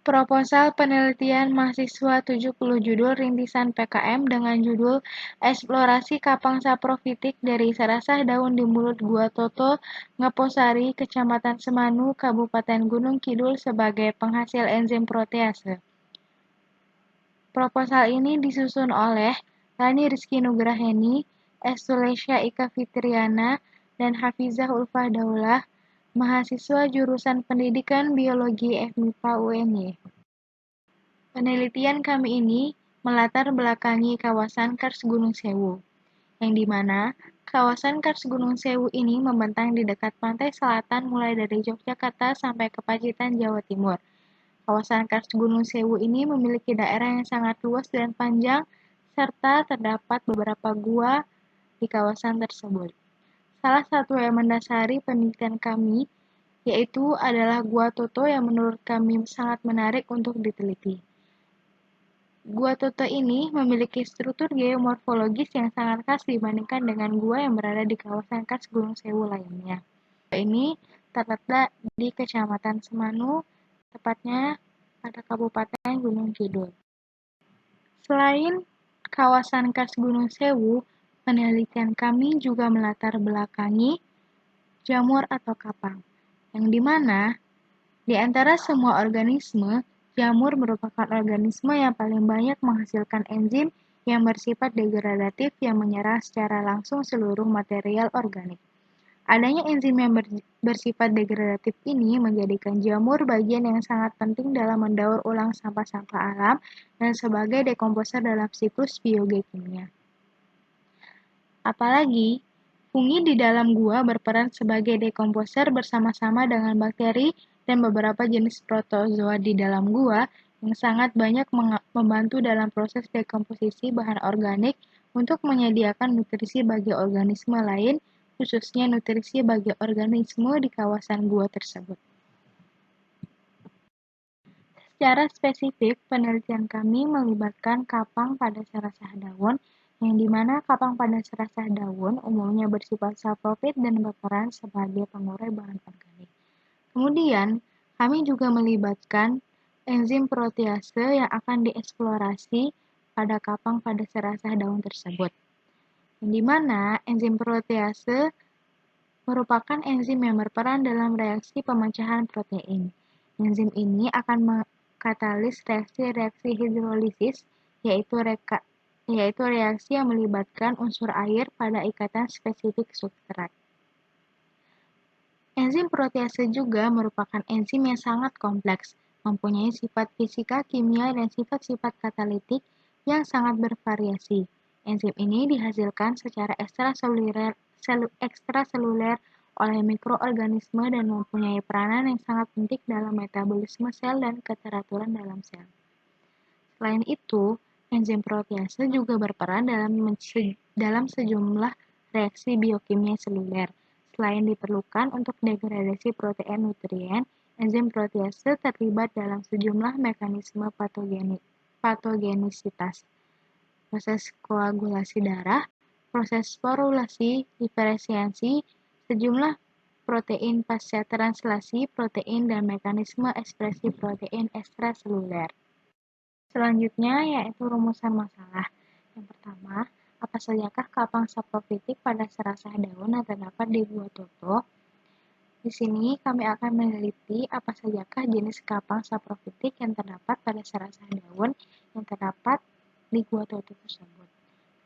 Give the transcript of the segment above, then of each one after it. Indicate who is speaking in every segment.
Speaker 1: Proposal penelitian mahasiswa 70 judul rintisan PKM dengan judul Eksplorasi Kapang Saprofitik dari Serasah Daun di Mulut Gua Toto, Ngeposari, Kecamatan Semanu, Kabupaten Gunung Kidul sebagai penghasil enzim protease. Proposal ini disusun oleh Lani Rizky Nugraheni, Estulesya Ika Fitriana, dan Hafizah Ulfah Daulah, mahasiswa jurusan Pendidikan Biologi FMIPA UNY. Penelitian kami ini melatar belakangi kawasan Kars Gunung Sewu, yang dimana kawasan Kars Gunung Sewu ini membentang di dekat pantai selatan mulai dari Yogyakarta sampai ke Pacitan, Jawa Timur. Kawasan Kars Gunung Sewu ini memiliki daerah yang sangat luas dan panjang, serta terdapat beberapa gua di kawasan tersebut. Salah satu yang mendasari penelitian kami yaitu adalah Gua Toto yang menurut kami sangat menarik untuk diteliti. Gua Toto ini memiliki struktur geomorfologis yang sangat khas dibandingkan dengan gua yang berada di kawasan Kars Gunung Sewu lainnya. Gua ini terletak di Kecamatan Semanu, tepatnya pada Kabupaten Gunung Kidul. Selain kawasan Kars Gunung Sewu, penelitian kami juga melatar belakangi jamur atau kapang, yang dimana di antara semua organisme, jamur merupakan organisme yang paling banyak menghasilkan enzim yang bersifat degradatif yang menyerang secara langsung seluruh material organik. Adanya enzim yang bersifat degradatif ini menjadikan jamur bagian yang sangat penting dalam mendaur ulang sampah-sampah alam dan sebagai dekomposer dalam siklus biogeokimia. Apalagi, fungi di dalam gua berperan sebagai dekomposer bersama-sama dengan bakteri dan beberapa jenis protozoa di dalam gua yang sangat banyak membantu dalam proses dekomposisi bahan organik untuk menyediakan nutrisi bagi organisme lain, khususnya nutrisi bagi organisme di kawasan gua tersebut. Secara spesifik, penelitian kami melibatkan kapang pada serasah daun, yang dimana kapang pada serasah daun umumnya bersifat saprofit dan berperan sebagai pengurai bahan organik. Kemudian, kami juga melibatkan enzim protease yang akan dieksplorasi pada kapang pada serasah daun tersebut. Yang dimana enzim protease merupakan enzim yang berperan dalam reaksi pemecahan protein. Enzim ini akan mengkatalis reaksi hidrolisis, yaitu reaksi yang melibatkan unsur air pada ikatan spesifik substrat. Enzim protease juga merupakan enzim yang sangat kompleks, mempunyai sifat fisika, kimia, dan sifat-sifat katalitik yang sangat bervariasi. Enzim ini dihasilkan secara ekstraseluler oleh mikroorganisme dan mempunyai peranan yang sangat penting dalam metabolisme sel dan keteraturan dalam sel. Selain itu, enzim protease juga berperan dalam sejumlah reaksi biokimia seluler. Selain diperlukan untuk degradasi protein nutrien, enzim protease terlibat dalam sejumlah mekanisme patogenisitas, proses koagulasi darah, proses sporulasi, diferensiasi, sejumlah protein pasca translasi protein, dan mekanisme ekspresi protein ekstraseluler. Selanjutnya yaitu rumusan masalah. Yang pertama, apa sajakah kapang saprofitik pada serasah daun yang terdapat di Gua Toto? Di sini kami akan meneliti apa sajakah jenis kapang saprofitik yang terdapat pada serasah daun yang terdapat di Gua Toto tersebut.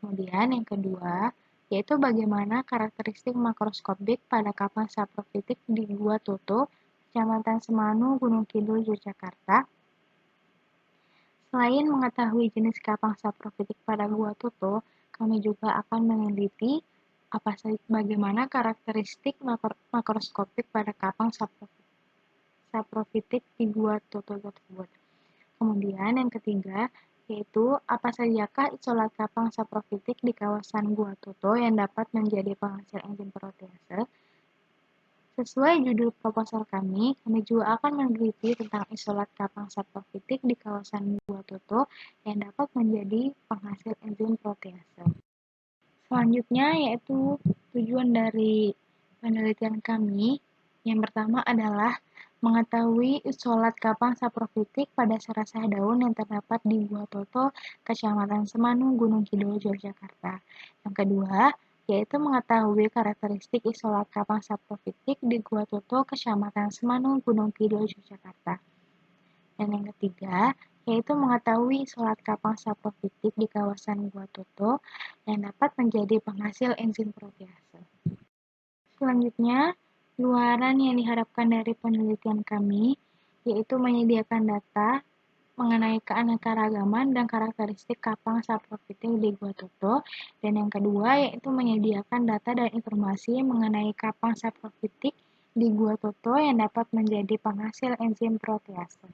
Speaker 1: Kemudian yang kedua, yaitu bagaimana karakteristik makroskopik pada kapang saprofitik di Gua Toto, Kecamatan Semanu, Gunung Kidul, Yogyakarta. Selain mengetahui jenis kapang saprofitik pada Gua Toto, kami juga akan meneliti bagaimana karakteristik makroskopik pada kapang saprofitik di Gua Toto tersebut. Kemudian yang ketiga, yaitu apa sajakah isolat kapang saprofitik di kawasan Gua Toto yang dapat menjadi penghasil enzim protease. Sesuai judul proposal kami juga akan meneliti tentang isolat kapang saprofitik di kawasan Gua Toto yang dapat menjadi penghasil enzim protease. Selanjutnya yaitu tujuan dari penelitian kami. Yang pertama adalah Mengetahui isolat kapang saprofitik pada serasah daun yang terdapat di Gua Toto, Kecamatan Semanu, Gunung Kidul, Yogyakarta. Yang kedua, yaitu mengetahui karakteristik isolat kapang saprofitik di Gua Toto, Kecamatan Semanu, Gunung Kidul, Yogyakarta. Dan yang ketiga, yaitu mengetahui isolat kapang saprofitik di kawasan Gua Toto yang dapat menjadi penghasil enzim protease. Selanjutnya, luaran yang diharapkan dari penelitian kami yaitu menyediakan data mengenai keanekaragaman dan karakteristik kapang saprofitik di Gua Toto, dan yang kedua yaitu menyediakan data dan informasi mengenai kapang saprofitik di Gua Toto yang dapat menjadi penghasil enzim protease.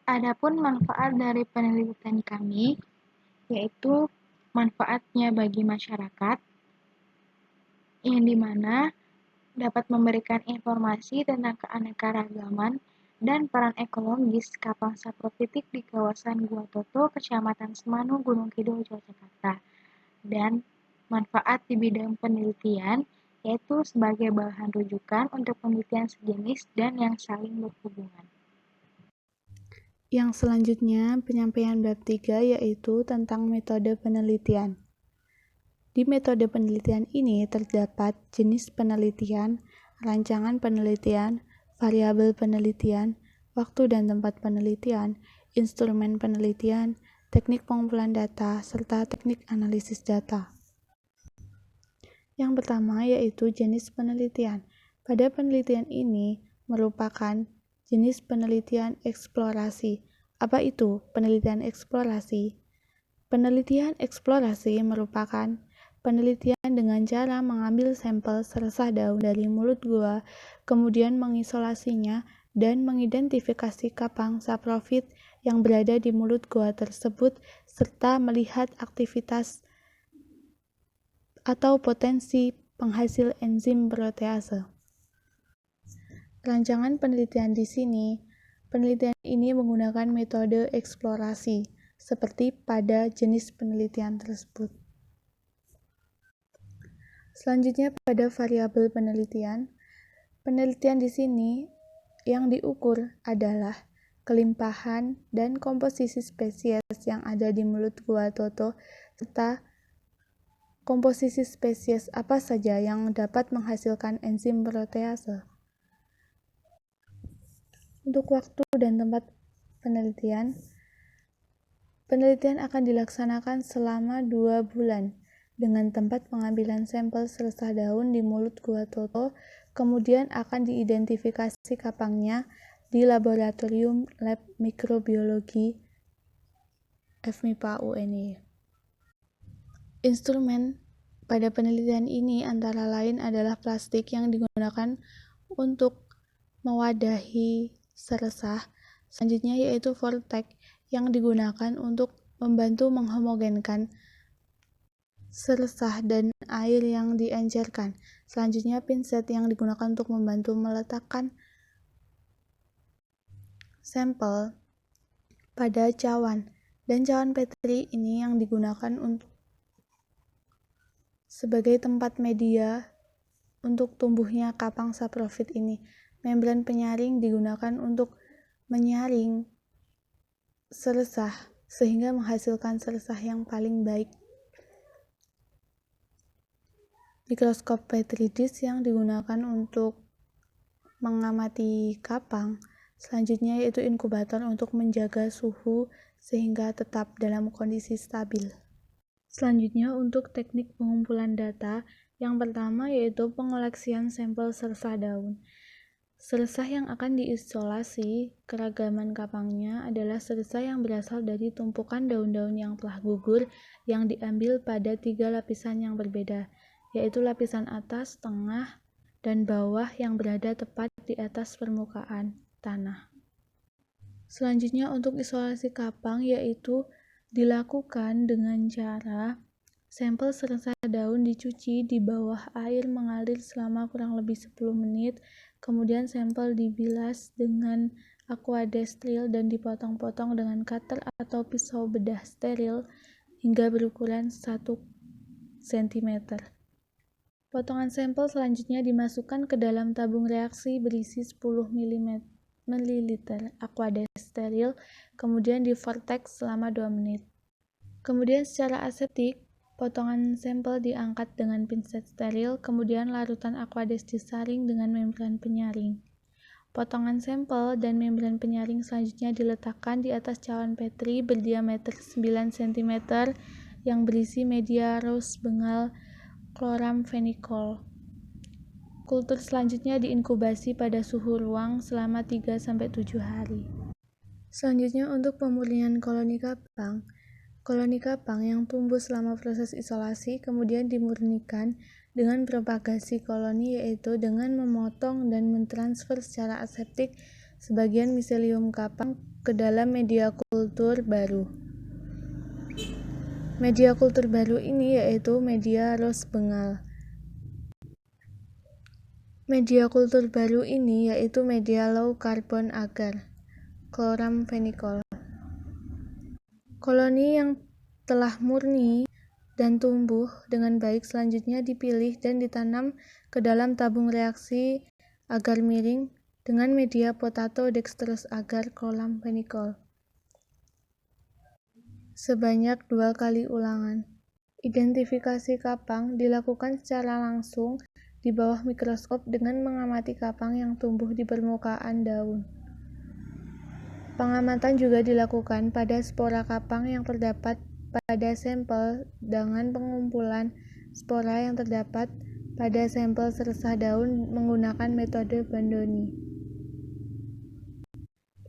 Speaker 1: Adapun manfaat dari penelitian kami yaitu manfaatnya bagi masyarakat, yang dimana dapat memberikan informasi tentang keanekaragaman dan peran ekologis kapang saprofitik di kawasan Gua Toto, Kecamatan Semanu, Gunung Kidul, Yogyakarta. Dan manfaat di bidang penelitian yaitu sebagai bahan rujukan untuk penelitian sejenis dan yang saling berhubungan.
Speaker 2: Yang selanjutnya, penyampaian bab 3 yaitu tentang metode penelitian. Di metode penelitian ini terdapat jenis penelitian, rancangan penelitian, variabel penelitian, waktu dan tempat penelitian, instrumen penelitian, teknik pengumpulan data, serta teknik analisis data. Yang pertama yaitu jenis penelitian. Pada penelitian ini merupakan jenis penelitian eksplorasi. Apa itu penelitian eksplorasi? Penelitian eksplorasi merupakan penelitian dengan cara mengambil sampel serasah daun dari mulut gua, kemudian mengisolasinya dan mengidentifikasi kapang saprofit yang berada di mulut gua tersebut, serta melihat aktivitas atau potensi penghasil enzim protease. Rancangan penelitian di sini, penelitian ini menggunakan metode eksplorasi, seperti pada jenis penelitian tersebut. Selanjutnya pada variabel penelitian. Penelitian di sini yang diukur adalah kelimpahan dan komposisi spesies yang ada di mulut Gua Toto, serta komposisi spesies apa saja yang dapat menghasilkan enzim protease. Untuk waktu dan tempat penelitian, penelitian akan dilaksanakan selama 2 bulan dengan tempat pengambilan sampel serasah daun di mulut Gua Toto, kemudian akan diidentifikasi kapangnya di laboratorium lab mikrobiologi FMIPA UNY. Instrumen pada penelitian ini antara lain adalah plastik yang digunakan untuk mewadahi serasah, selanjutnya yaitu vortex yang digunakan untuk membantu menghomogenkan serasah dan air yang diencerkan. Selanjutnya pinset yang digunakan untuk membantu meletakkan sampel pada cawan, dan cawan Petri ini yang digunakan untuk sebagai tempat media untuk tumbuhnya kapang saprofit ini. Membran penyaring digunakan untuk menyaring serasah sehingga menghasilkan serasah yang paling baik. Mikroskop Petri dish yang digunakan untuk mengamati kapang. Selanjutnya yaitu inkubator untuk menjaga suhu sehingga tetap dalam kondisi stabil. Selanjutnya untuk teknik pengumpulan data, yang pertama yaitu pengoleksian sampel serasah daun. Serasah yang akan diisolasi keragaman kapangnya adalah serasah yang berasal dari tumpukan daun-daun yang telah gugur yang diambil pada 3 lapisan yang berbeda, yaitu lapisan atas, tengah, dan bawah yang berada tepat di atas permukaan tanah. Selanjutnya untuk isolasi kapang yaitu dilakukan dengan cara sampel serasah daun dicuci di bawah air mengalir selama kurang lebih 10 menit, kemudian sampel dibilas dengan aquadestril dan dipotong-potong dengan cutter atau pisau bedah steril hingga berukuran 1 cm. Potongan sampel selanjutnya dimasukkan ke dalam tabung reaksi berisi 10 ml aqueous steril, kemudian di vortex selama 2 menit. Kemudian secara aseptik, potongan sampel diangkat dengan pinset steril, kemudian larutan aqueous disaring dengan membran penyaring. Potongan sampel dan membran penyaring selanjutnya diletakkan di atas cawan Petri berdiameter 9 cm yang berisi media rose bengal chloramphenicol. Kultur selanjutnya diinkubasi pada suhu ruang selama 3-7 hari. Selanjutnya untuk pemurnian koloni kapang. Koloni kapang yang tumbuh selama proses isolasi kemudian dimurnikan dengan propagasi koloni, yaitu dengan memotong dan mentransfer secara aseptik sebagian miselium kapang ke dalam media kultur baru. Media kultur baru ini yaitu media rose bengal. Media kultur baru ini yaitu media low carbon agar, chloramphenicol. Koloni yang telah murni dan tumbuh dengan baik selanjutnya dipilih dan ditanam ke dalam tabung reaksi agar miring dengan media potato dextrose agar chloramphenicol. Sebanyak 2 kali ulangan. Identifikasi kapang dilakukan secara langsung di bawah mikroskop dengan mengamati kapang yang tumbuh di permukaan daun. Pengamatan juga dilakukan pada spora kapang yang terdapat pada sampel dengan pengumpulan spora yang terdapat pada sampel seresah daun menggunakan metode Bandoni.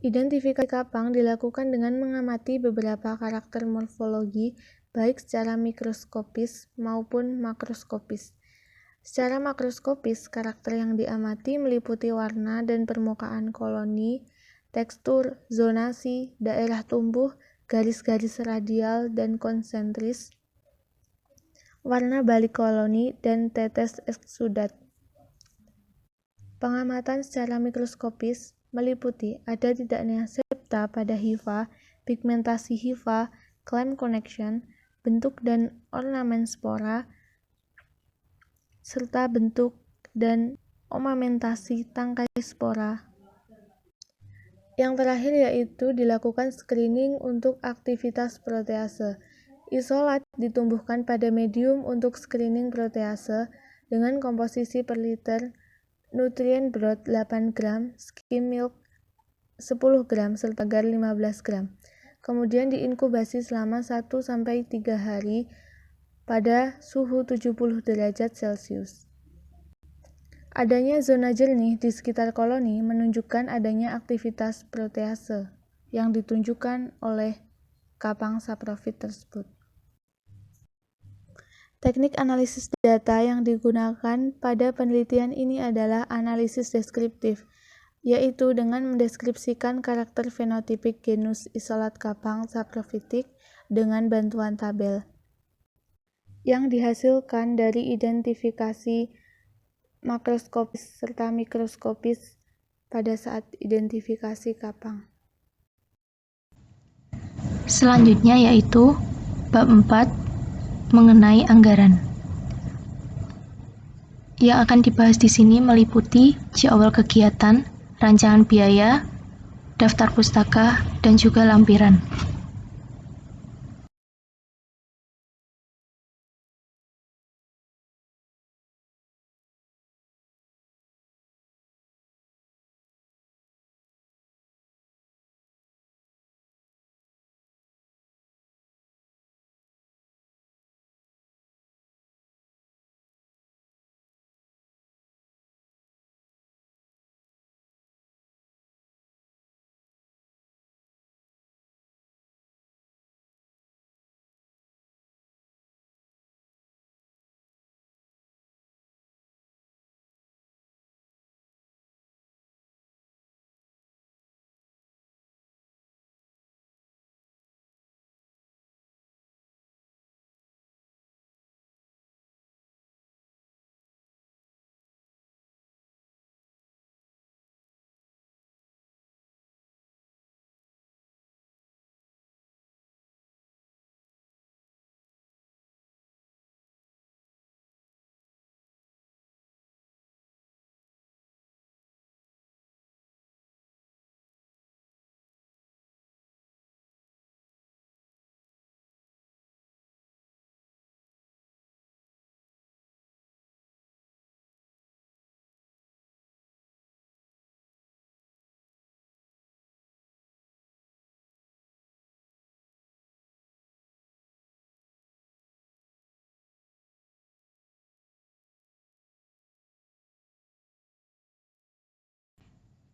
Speaker 2: Identifikasi kapang dilakukan dengan mengamati beberapa karakter morfologi baik secara mikroskopis maupun makroskopis. Secara makroskopis, karakter yang diamati meliputi warna dan permukaan koloni, tekstur, zonasi, daerah tumbuh, garis-garis radial dan konsentris, warna balik koloni, dan tetes eksudat. Pengamatan secara mikroskopis meliputi ada tidaknya septa pada hifa, pigmentasi hifa, clamp connection, bentuk dan ornamen spora, serta bentuk dan ornamentasi tangkai spora. Yang terakhir yaitu dilakukan screening untuk aktivitas protease. Isolat ditumbuhkan pada medium untuk screening protease dengan komposisi per liter nutrient broth 8 gram, skim milk 10 gram, serta agar 15 gram. Kemudian diinkubasi selama 1-3 hari pada suhu 70 derajat Celcius. Adanya zona jernih di sekitar koloni menunjukkan adanya aktivitas protease yang ditunjukkan oleh kapang saprophyte tersebut. Teknik analisis data yang digunakan pada penelitian ini adalah analisis deskriptif, yaitu dengan mendeskripsikan karakter fenotipik genus isolat kapang saprophytic dengan bantuan tabel yang dihasilkan dari identifikasi makroskopis serta mikroskopis pada saat identifikasi kapang.
Speaker 1: Selanjutnya yaitu bab 4 mengenai anggaran. Yang akan dibahas di sini meliputi jadwal kegiatan, rancangan biaya, daftar pustaka, dan juga lampiran.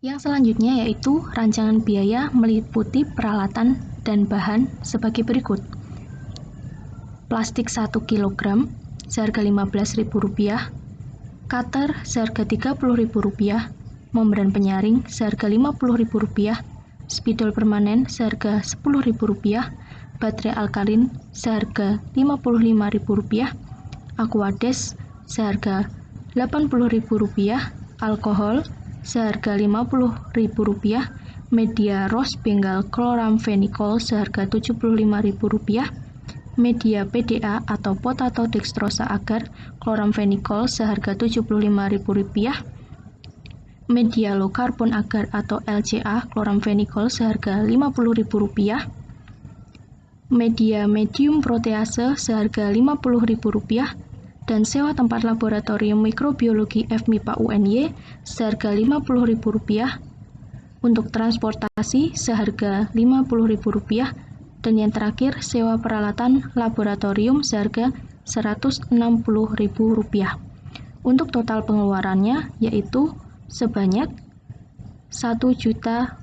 Speaker 3: Yang selanjutnya yaitu rancangan biaya meliputi peralatan dan bahan sebagai berikut. Plastik 1 kg seharga Rp15.000, cutter seharga Rp30.000, membran penyaring seharga Rp50.000, spidol permanen seharga Rp10.000, baterai alkalin seharga Rp55.000, aquades seharga Rp80.000, alkohol seharga Rp50.000, media ros bengal chloramphenicol seharga Rp75.000, media PDA atau potato dextrosa agar chloramphenicol seharga Rp75.000, media low carbon agar atau LCA chloramphenicol seharga Rp50.000, media medium protease seharga Rp50.000, dan sewa tempat laboratorium mikrobiologi FMIPA UNY seharga Rp50.000, untuk transportasi seharga Rp50.000, dan yang terakhir sewa peralatan laboratorium seharga Rp160.000. Untuk total pengeluarannya yaitu sebanyak Rp1 juta.